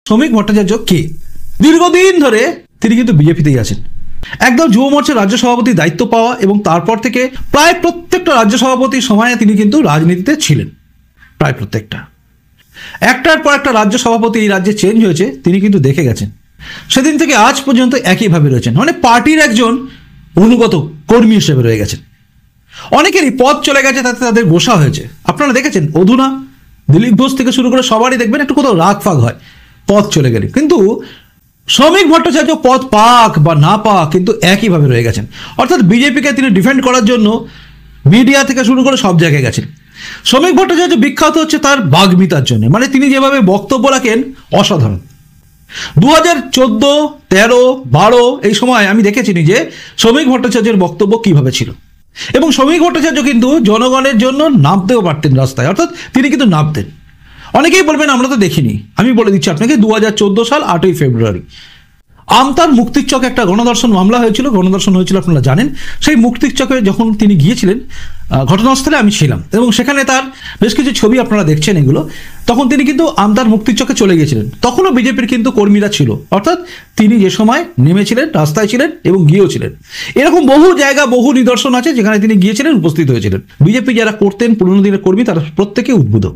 শ্রমিক ভট্টাচার্য কে? দীর্ঘদিন ধরে তিনি কিন্তু বিজেপিতেই আছেন। একদম যুব মোর্চার রাজ্য সভাপতির দায়িত্ব পাওয়া এবং তারপর থেকে প্রায় প্রত্যেকটা রাজ্য সভাপতির সময়ে তিনি কিন্তু রাজনীতিতে ছিলেন, প্রায় প্রত্যেকটা। একটার পর একটা রাজ্য সভাপতি এই রাজ্যে চেঞ্জ হয়েছে, তিনি কিন্তু দেখে গেছেন। সেদিন থেকে আজ পর্যন্ত একইভাবে রয়েছেন, মানে পার্টির একজন অনুগত কর্মী হিসেবে রয়ে গেছেন। অনেকেরই পদ চলে গেছে, তাতে তাদের গোসা হয়েছে। আপনারা দেখেছেন অধুনা, দিলীপ ঘোষ থেকে শুরু করে সবারই দেখবেন একটু কোথাও রাগ ফাগ হয় পদ চলে গেলে, কিন্তু শ্রমিক ভট্টাচার্য পদ পাক বা না পাক কিন্তু একইভাবে রয়ে গেছেন। অর্থাৎ বিজেপিকে তিনি ডিফেন্ড করার জন্য মিডিয়া থেকে শুরু করে সব জায়গায় গেছেন। শ্রমিক ভট্টাচার্য বিখ্যাত হচ্ছে তার বাগ্মিতার জন্য, মানে তিনি যেভাবে বক্তব্য রাখেন অসাধারণ। 2014, 13, 12 এই সময় আমি দেখেছি যে শ্রমিক ভট্টাচার্যের বক্তব্য কিভাবে ছিল, এবং শ্রমিক ভট্টাচার্য কিন্তু জনগণের জন্য নামতেও পারতেন রাস্তায়, অর্থাৎ তিনি কিন্তু নামতেন। অনেকেই বলবেন আমরা তো দেখিনি, আমি বলে দিচ্ছি আপনাকে। 2014 সাল 8ই ফেব্রুয়ারি আমতার মুক্তির চকে একটা গণধর্ষণ মামলা হয়েছিল, গণধর্ষণ হয়েছিল আপনারা জানেন। সেই মুক্তির চকে যখন তিনি গিয়েছিলেন ঘটনাস্থলে আমি ছিলাম, এবং সেখানে তার বেশ কিছু ছবি আপনারা দেখছেন এগুলো। তখন তিনি কিন্তু আমতার মুক্তির চকে চলে গিয়েছিলেন, তখনও বিজেপির কিন্তু কর্মীরা ছিল, অর্থাৎ তিনি যে সময় নেমেছিলেন রাস্তায় ছিলেন এবং গিয়েছিলেন। এরকম বহু জায়গা, বহু নিদর্শন আছে যেখানে তিনি গিয়েছিলেন, উপস্থিত হয়েছিলেন। বিজেপি যারা করতেন পুরনো দিনের কর্মী, তারা প্রত্যেকে উদ্বুদ্ধ।